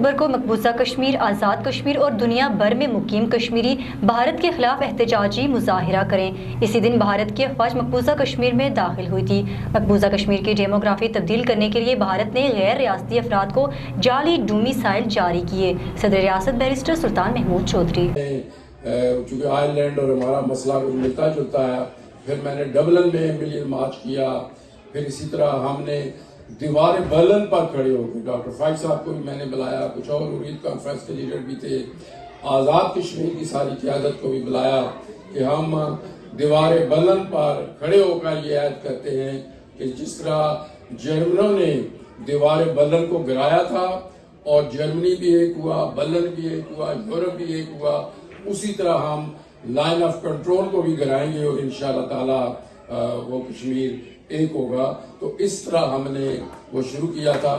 اکتوبر کو مقبوضہ کشمیر، آزاد کشمیر اور دنیا بھر میں مقیم کشمیری بھارت کے خلاف احتجاجی مظاہرہ کریں۔ اسی دن بھارت کی افواج مقبوضہ کشمیر میں داخل ہوئی تھی۔ مقبوضہ کشمیر کی ڈیموگرافی تبدیل کرنے کے لیے بھارت نے غیر ریاستی افراد کو جعلی ڈومیسائل جاری کیے۔ صدر ریاست بیرسٹر سلطان محمود چودھری۔ چونکہ آئر لینڈ اور ہمارا مسئلہ کچھ ملتا جلتا ہے، پھر میں نے ڈبلن میں ملین مارچ کیا، پھر اسی طرح ہم نے دیوار برلن پر کھڑے ہو کے ڈاکٹر فائق صاحب کو بھی میں نے بلایا، کچھ اور ارید کانفرنس کے لیڈر بھی تھے، آزاد کشمیر کی ساری قیادت کو بھی بلایا کہ ہم دیوار برلن پر کھڑے ہو کر یہ عہد کرتے ہیں کہ جس طرح جرمنوں نے دیوار برلن کو گرایا تھا اور جرمنی بھی ایک ہوا، برلن بھی ایک ہوا، یورپ بھی ایک ہوا، اسی طرح ہم لائن آف کنٹرول کو بھی گرائیں گے اور انشاءاللہ تعالی وہ کشمیر ایک ہوگا۔ تو اس طرح ہم نے وہ شروع کیا تھا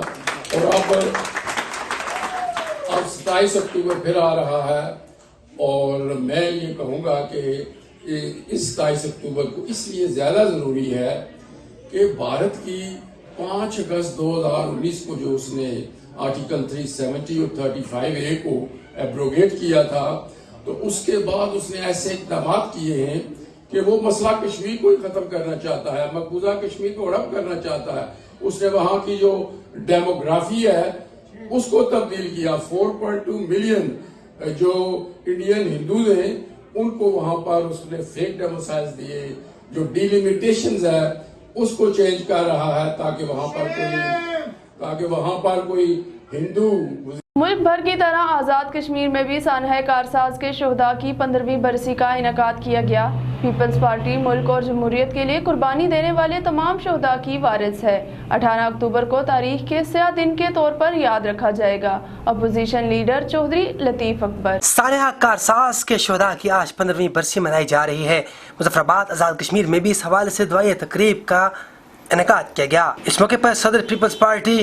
اور اب 27 اکتوبر پھر آ رہا ہے اور میں یہ کہوں گا کہ اس 27 اکتوبر کو اس لیے زیادہ ضروری ہے کہ بھارت کی 5 اگست 2019 کو جو اس نے آرٹیکل 370 اور 35A کو ایبروگیٹ کیا تھا، تو اس کے بعد اس نے ایسے اقدامات کیے ہیں کہ وہ مسئلہ کشمیر کو ہی ختم کرنا چاہتا ہے، مقبوضہ کشمیر کو ہڑپ کرنا چاہتا ہے۔ اس نے وہاں کی جو ڈیموگرافی ہے اس کو تبدیل کیا۔ 4.2 ملین جو انڈین ہندوز ہیں ان کو وہاں پر اس نے فیک ڈومیسائلز دیے، جو ڈیلیمیٹیشنز ہے اس کو چینج کر رہا ہے تاکہ وہاں پر کوئی ہندو۔ ملک بھر کی طرح آزاد کشمیر میں بھی سانحہ کارساز کے شہداء کی 15ویں برسی کا انعقاد کیا گیا۔ پیپلز پارٹی ملک اور جمہوریت کے لیے قربانی دینے والے تمام شہداء کی وارث ہے۔ 18 اکتوبر کو تاریخ کے سیاہ دن کے طور پر یاد رکھا جائے گا۔ اپوزیشن لیڈر چودھری لطیف اکبر۔ سانحہ کارساز کے شہداء کی آج 15ویں برسی منائی جا رہی ہے۔ مظفر آباد آزاد کشمیر میں بھی اس حوالے سے دعائیہ تقریب کا انعقاد کیا گیا۔ اس موقع پر صدر پیپلز پارٹی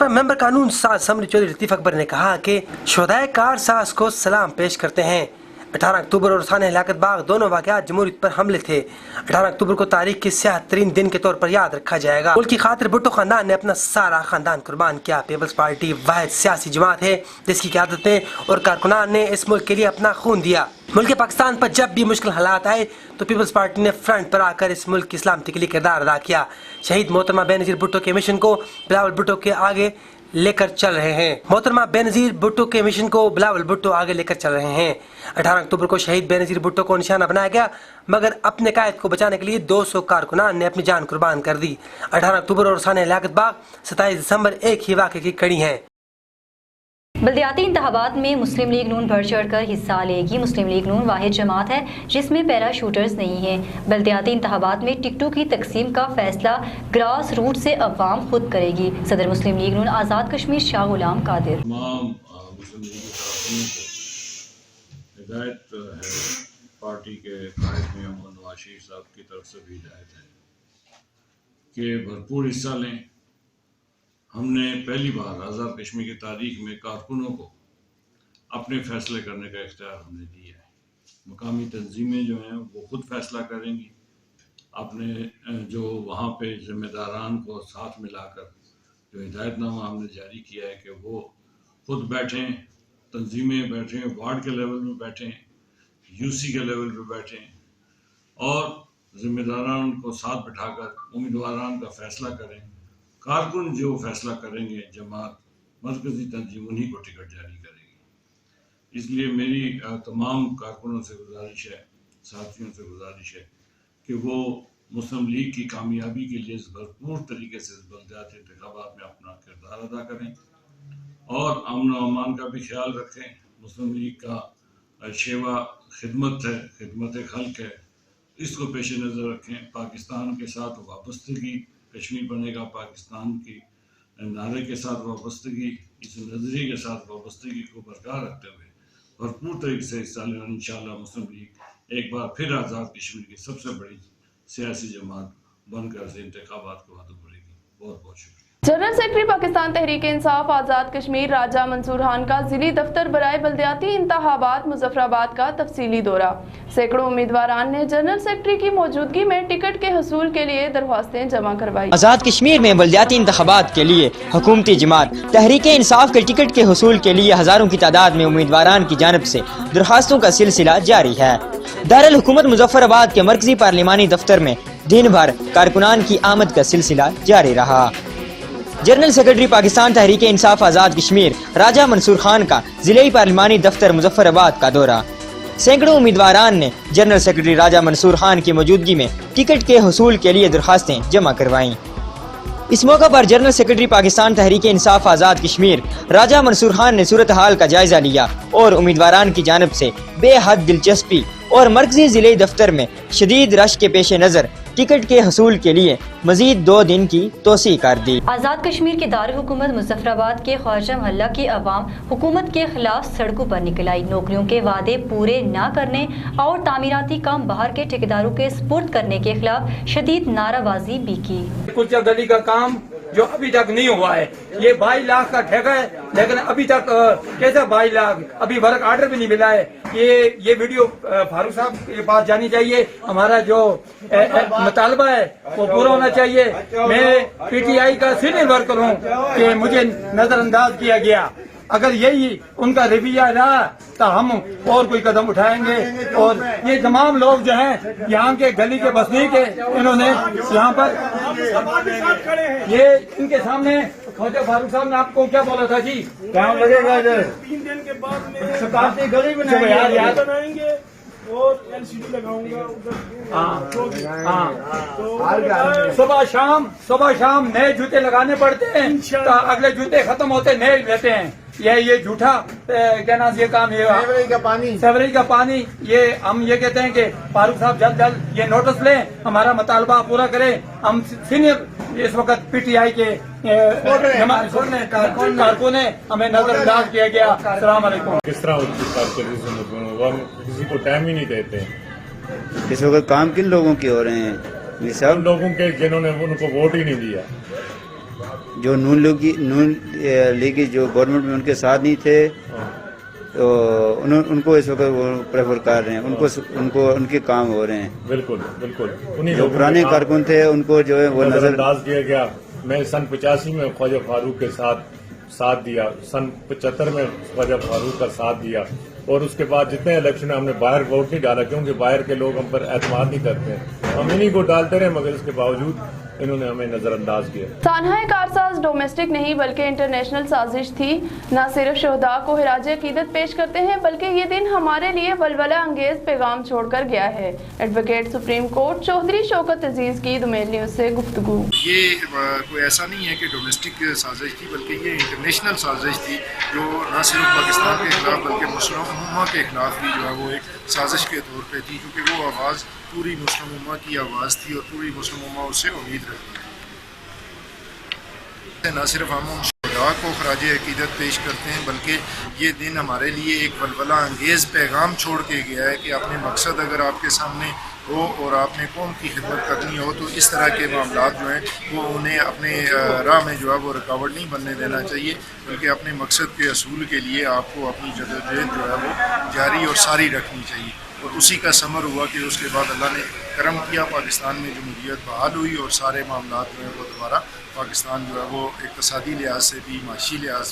ممبر قانون ساز اسمبلی چودھری لطیف اکبر نے کہا کہ شہدائے کارساز کو سلام پیش کرتے ہیں۔ 18 اکتوبر اور سانحہ لیاقت باغ دونوں واقعات جمہوریت پر حملے تھے۔ 18 اکتوبر کو تاریخ کے سیاہ ترین دن کے طور پر یاد رکھا جائے گا۔ ملک کی خاطر بھٹو خاندان نے اپنا سارا خاندان قربان کیا۔ پیپلز پارٹی واحد سیاسی جماعت ہے جس کی قیادتیں اور کارکنان نے اس ملک کے لیے اپنا خون دیا۔ ملک پاکستان پر جب بھی مشکل حالات آئے تو پیپلز پارٹی نے فرنٹ پر آ کر اس ملک کی سلامتی کے لیے کردار ادا کیا۔ شہید محترمہ بے نظیر بھٹو کے مشن کو بلاول بھٹو کے آگے لے کر چل رہے ہیں۔ محترمہ بے نظیر بھٹو کے مشن کو بلاول بھٹو آگے لے کر چل رہے ہیں۔ 18 اکتوبر کو شہید بے نظیر بھٹو کو نشانہ بنایا گیا مگر اپنے قائد کو بچانے کے لیے 200 کارکنان نے اپنی جان قربان کر دی۔ 18 اکتوبر اور سانحہ لیاقت باغ 27 دسمبر ایک ہی واقعے کی کڑی ہیں۔ بلدیاتی انتخابات میں مسلم لیگ نون بڑھ چڑھ کر حصہ لے گی۔ مسلم لیگ نون واحد جماعت ہے جس میں پیرا شوٹرز نہیں ہیں۔ بلدیاتی انتخابات میں ٹکٹوں کی تقسیم کا فیصلہ گراس روٹ سے عوام خود کرے گی۔ صدر مسلم لیگ نون آزاد کشمیر شاہ غلام قادر۔ تمام مسلم لیگ کارکنوں کو ہدایت ہے، پارٹی کے قائد محمد نواز شریف صاحب کی طرف سے بھی ہدایت ہے کہ بھرپور حصہ لیں۔ ہم نے پہلی بار آزاد کشمیر کی تاریخ میں کارکنوں کو اپنے فیصلے کرنے کا اختیار ہم نے دیا ہے۔ مقامی تنظیمیں جو ہیں وہ خود فیصلہ کریں گی، اپنے جو وہاں پہ ذمہ داران کو ساتھ ملا کر جو ہدایت نامہ ہم نے جاری کیا ہے کہ وہ خود بیٹھیں، تنظیمیں بیٹھیں، وارڈ کے لیول میں بیٹھیں، یو سی کے لیول پہ بیٹھیں اور ذمہ داران کو ساتھ بٹھا کر امیدواران کا فیصلہ کریں۔ کارکن جو فیصلہ کریں گے، جماعت مرکزی تنظیم انہی کو ٹکٹ جاری کرے گی۔ اس لیے میری تمام کارکنوں سے گزارش ہے، ساتھیوں سے گزارش ہے کہ وہ مسلم لیگ کی کامیابی کے لیے بھرپور طریقے سے بلدیاتی انتخابات میں اپنا کردار ادا کریں اور امن و امان کا بھی خیال رکھیں۔ مسلم لیگ کا شیوا خدمت ہے، خدمت خلق ہے، اس کو پیش نظر رکھیں۔ پاکستان کے ساتھ وابستگی، کشمیر بنے گا پاکستان کی نعرے کے ساتھ وابستگی، اس نظریے کے ساتھ وابستگی کو برقرار رکھتے ہوئے بھرپور طریقے سے حصہ لینا۔ انشاءاللہ مسلم لیگ ایک بار پھر آزاد کشمیر کی سب سے بڑی سیاسی جماعت بن کر انتخابات کو ہاتھوں پڑے گی۔ بہت بہت شکریہ۔ जनरल सेक्रेटरी पाकिस्तान तहरीक इंसाफ आज़ाद कश्मीर राजा मंसूर खान का जिली दफ्तर बराए बल्दियाती इंतखाबात मुजफ्फराबाद का तफसीली दौरा। सैकड़ों उम्मीदवारान ने जनरल सेक्रेटरी की मौजूदगी में टिकट के हसूल के लिए दरख्वास्तें जमा करवाई। आज़ाद कश्मीर में बल्दियाती इंतखाबात के लिए हुकूमती जमात तहरीक इंसाफ के टिकट के हसूल के लिए हज़ारों की तादाद में उम्मीदवारान की जानब से दरख्वास्तों का सिलसिला जारी है। दारुल हुकूमत मुजफ्फराबाद के मरकजी पार्लिमानी दफ्तर में दिन भर कारकुनान की आमद का सिलसिला जारी रहा। जनरल सेक्रेटरी पाकिस्तान तहरीक इंसाफ आज़ाद कश्मीर राजा मंसूर खान का जिले पार्लिमानी दफ्तर मुजफ्फराबाद का दौरा। सैकड़ों उम्मीदवारान ने जनरल सेक्रेटरी राजा मंसूर खान की मौजूदगी में टिकट के हसूल के लिए दरख्वास्तें जमा करवाईं। इस मौका पर जनरल सेक्रेटरी पाकिस्तान तहरीक इंसाफ आज़ाद कश्मीर राजा मंसूर खान ने सूरत हाल का जायजा लिया और उम्मीदवारान की जानब से बेहद दिलचस्पी और मरकजी जिले दफ्तर में शदीद रश के पेश नज़र टिकट के हसूल के लिए मजीद 2 दिन की तोसी कर दी। आज़ाद कश्मीर के दारुल हुकूमत मुजफ्फराबाद के ख्वाजा मोहल्ला की आवाम हुकूमत के खिलाफ सड़कों पर निकल आई। नौकरियों के वादे पूरे न करने और तामीराती काम बाहर के ठेकेदारों के स्पुर्द करने के खिलाफ शदीद नाराबाजी भी की। कुछ गली का काम जो अभी तक नहीं हुआ है, ये 22 लाख का ठेका है, लेकिन अभी तक कैसा 22 लाख अभी वर्क आर्डर भी नहीं मिला है। ये वीडियो फारूक साहब के पास जानी चाहिए। हमारा जो मुतालबा है वो पूरा होना चाहिए। मैं पीटीआई का सीनियर वर्कर हूँ कि मुझे नजरअंदाज किया गया। अगर यही उनका रवैया रहा तो हम और कोई कदम उठाएंगे। और ये तमाम लोग जो हैं यहाँ के गली के बसनीक है, इन्होंने यहाँ पर ये इनके सामने ख्वाजा फारूक साहब ने आपको क्या बोला था जी? क्या लगेगा 3 दिन के बाद में सकाफती गली बनाएंगे और एलसीडी लगाऊंगा उधर। सुबह शाम नए जूते लगाने पड़ते हैं, तो अगले जूते खत्म होते नए लेते हैं। ये झूठा क्या नाम ये काम ये सेवरेज का पानी ये हम ये कहते हैं कि फारूक साहब जल्द ये नोटिस लें, हमारा मुतालबा पूरा करें। हम सीनियर इस वक्त पीटीआई के कारकुन ने हमें नजरअंदाज किया गया। अस्सलाम वालेकुम। किस तरह किसी को टाइम ही नहीं देते। इस वक्त काम किन लोगों के हो रहे हैं? ये सब उन लोगों के जिन्होंने उनको वोट ही नहीं दिया, जो नून लीग जो गवर्नमेंट में उनके साथ नहीं थे, तो उनको इस वक्त वो प्रेफर कर रहे हैं, उनको उनके काम हो रहे हैं। बिल्कुल उन्हीं जो पुराने कारकुन थे उनको जो है वो नजरअंदाज किया गया। मैं सन 85 में ख्वाजा फारूक के साथ दिया, सन 75 में ख्वाजा फारूक का साथ दिया, और उसके बाद जितने इलेक्शन में हमने बाहर वोट नहीं डाला, क्योंकि बाहर के लोग हम पर एतमाद नहीं करते। हम इन्हीं को डालते रहे, मगर इसके बावजूद इन्होंने हमें नजरअंदाज किया। सानहा कारसाज डोमेस्टिक नहीं बल्कि इंटरनेशनल साजिश थी। न सिर्फ शहदा को खिराज अकीदत पेश करते हैं, बल्कि ये दिन हमारे लिए वलवला अंगेज पैगाम छोड़कर गया है। Advocate supreme court Chaudhry Shaukat Aziz की दुमेल न्यूज से गुफ्तगू। ये कोई ऐसा नहीं है कि डोमेस्टिक साजिश थी, बल्कि ये इंटरनेशनल साजिश थी, जो न सिर्फ पाकिस्तान के खिलाफ बल्कि मुस्लिम उम्मा के खिलाफ भी जो है वो एक साजिश के तौर पर थी, क्योंकि वो आवाज़ पूरी मुस्लिम उम्मा की आवाज़ थी और पूरी मुस्लिम उम्मा उससे उम्मीद रखती है। न सिर्फ हम उन शहदा को खराज अकीदत पेश करते हैं, बल्कि ये दिन हमारे लिए एक वलवला अंगेज़ पैगाम छोड़ के गया है कि अपने मकसद अगर आपके सामने हो और आपने कौम की खिदमत करनी हो, तो इस तरह के मामलात जो हैं वो उन्हें अपने राह में जो है वो रुकावट नहीं बनने देना चाहिए, बल्कि अपने मकसद के असूल के लिए आपको अपनी जद्दोजहद जो है वो जारी और सारी रखनी चाहिए। और उसी का समर हुआ कि उसके बाद अल्लाह ने करम किया, पाकिस्तान में जमहूरियत बहाल हुई और सारे मामलात जो है वो दोबारा पाकिस्तान जो है वो इक़्तिसादी लिहाज से भी, माशी लिहाज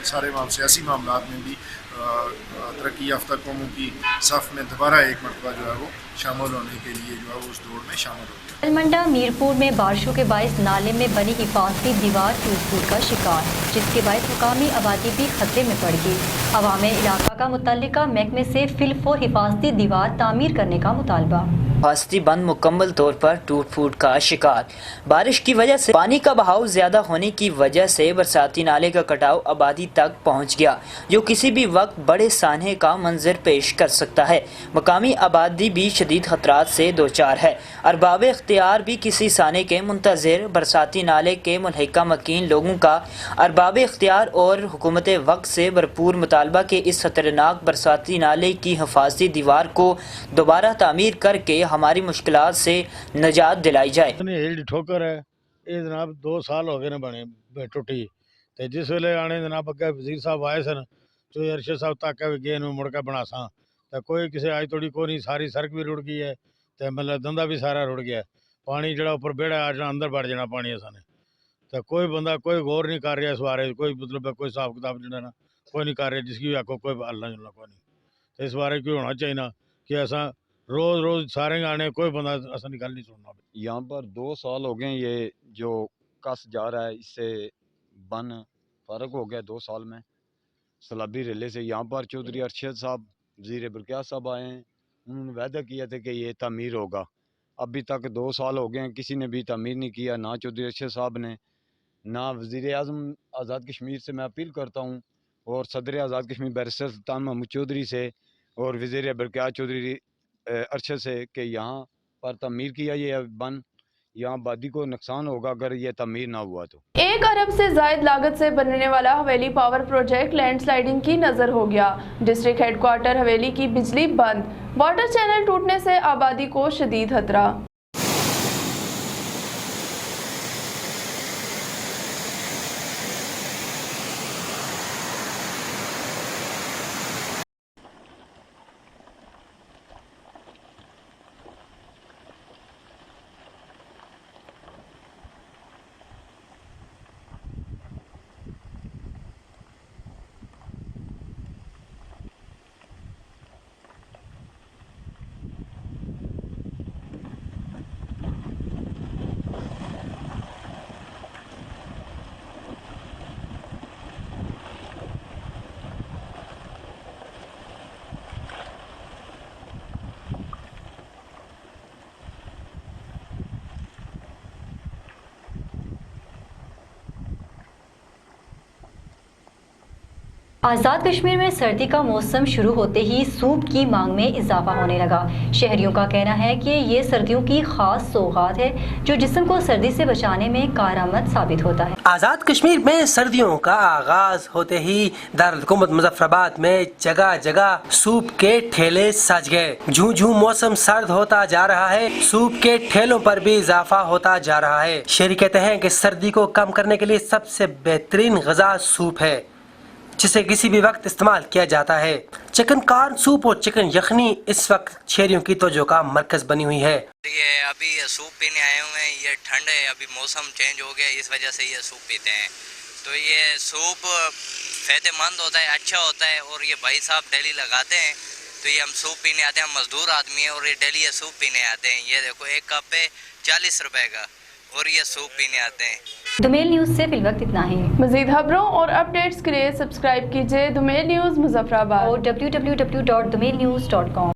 सारे सियासी मामलात में भी तरक्की याफ्ता कौमों की सफ़ में दोबारा एक मरतबा जो है वो शामिल होने के लिए जो है वो उस दौड़ में शामिल हो गया। अलमंडा मीरपुर में बारिशों के बायस नाले में बनी हिफाजती दीवार टूट का शिकार, जिसके बायस मुकामी आबादी भी खतरे में पड़ गई। अवाम इलाका का मुतल्लिका महकमे से फिलफौर हिफाजती दीवार तामीर करने का मुतालबा। हिफाजती बंद मुकम्मल तौर पर टूट फूट का शिकार। बारिश की वजह से पानी का बहाव ज्यादा होने की वजह से बरसाती नाले का कटाव आबादी तक पहुंच गया, जो किसी भी वक्त बड़े सान्हे का मंजर पेश कर सकता है। मकामी आबादी भी शदीद खतरात से दो चार है। अरबाब इख्तियार भी किसी साने के मुंतज़िर बरसाती नाले के मुल्हिका मकीन लोगों का अरबाब इख्तियार और हुकूमत वक्त से भरपूर मुतालबा के इस खतरनाक बरसाती नाले की हिफाजती दीवार को दोबारा तामीर करके हमारी मुश्किलात से निजात दिलाई जाए। ठोकर है ये जनाब 2 साल हो गए ने बने ਟੁੱਟੀ ਤੇ ਜਿਸ ਵੇਲੇ ਆਣੇ ਜਨਾਬ ਅੱਗੇ ਵਜ਼ੀਰ ਸਾਹਿਬ ਆਏ ਸਨ ਜੋ ਅਰਸ਼ਦ ਸਾਹਿਬ ਤੱਕ ਵੀ ਗਏ ਨੂੰ ਮੁੜ ਕੇ ਬਣਾਸਾਂ ਤਾਂ ਕੋਈ ਕਿਸੇ ਅੱਜ ਤੋੜੀ ਕੋਈ ਨਹੀਂ ਸਾਰੀ ਸੜਕ ਵੀ ਰੁੜ ਗਈ ਹੈ ਤੇ ਮਤਲਬ ਦੰਦਾ ਵੀ ਸਾਰਾ ਰੁੜ ਗਿਆ ਪਾਣੀ ਜਿਹੜਾ ਉੱਪਰ ਬੇੜਾ ਆ ਜਾਣਾ ਅੰਦਰ ਵੜ ਜਾਣਾ ਪਾਣੀ ਅਸਾਂ तो कोई बंदा कोई गौर नहीं कर रहा इस बारे कोई मतलब कोई हिसाब किताब जो ना कोई नहीं कर रहा जिसकी आखो कोई हलना जुलना कोई नहीं तो इस बारे कोई होना चाहिए ना कि ऐसा रोज़ रोज़ सारे आने कोई बंदा ऐसा गल नहीं सुनना। यहाँ पर 2 साल हो गए ये जो कस जा रहा है इससे बन फर्क हो गया 2 साल में सलाबी रेले से। यहाँ पर चौधरी अरशद साहब वज़ीर बरक़ियात साहब आए हैं उन्होंने वादा किया था कि ये तमीर होगा। अभी तक 2 साल हो गए हैं किसी ने भी तमीर नहीं किया ना चौधरी अरशद साहब ने ना वज़ीर आज़म आज़ाद कश्मीर से। मैं अपील करता हूँ और सदर आज़ाद कश्मीर बैरिस्टर सुल्तान महमूद चौधरी से और वज़ीर बरक़ियात चौधरी अरशद से कि यहाँ पर तमीर किया ये बन यहाँ आबादी को नुकसान होगा अगर ये तमीर ना हुआ तो। 1 अरब से ज़ायद लागत से बनने वाला हवेली पावर प्रोजेक्ट लैंडस्लाइडिंग की नज़र हो गया। डिस्ट्रिक्ट हेडक्वार्टर हवेली की बिजली बंद, वाटर चैनल टूटने से आबादी को शदीद खतरा। आज़ाद कश्मीर में सर्दी का मौसम शुरू होते ही सूप की मांग में इजाफा होने लगा। शहरियों का कहना है कि ये सर्दियों की खास सौगात है जो जिस्म को सर्दी से बचाने में कारआमद साबित होता है। आज़ाद कश्मीर में सर्दियों का आगाज होते ही दारुल हुकूमत मुजफ्फराबाद में जगह जगह सूप के ठेले सज गए। झूं झूं मौसम सर्द होता जा रहा है, सूप के ठेलों पर भी इजाफा होता जा रहा है। शहरी कहते हैं कि सर्दी को कम करने के लिए सबसे बेहतरीन गज़ा सूप है जिसे किसी भी वक्त इस्तेमाल किया जाता है। चिकन कॉर्न सूप और चिकन यखनी इस वक्त शहरियों की तवज्जो का मरकज बनी हुई है। ये अभी ये सूप पीने आए हुए हैं, ये ठंड है, अभी मौसम चेंज हो गया, इस वजह से ये सूप पीते हैं। तो ये सूप फ़ायदेमंद होता है, अच्छा होता है और ये भाई साहब डेली लगाते हैं। तो ये हम सूप पीने आते हैं, हम मजदूर आदमी हैं और ये डेली ये सूप पीने आते हैं। ये देखो 1 कप पे 40 रुपए का और ये सूप पीने आते हैं। दुमेल न्यूज़ से फिलवक्त इतना ही। मज़ीद खबरों और अपडेट्स के लिए सब्सक्राइब कीजिए दुमेल न्यूज़ मुजफ्फराबाद और www.dumailnews.com।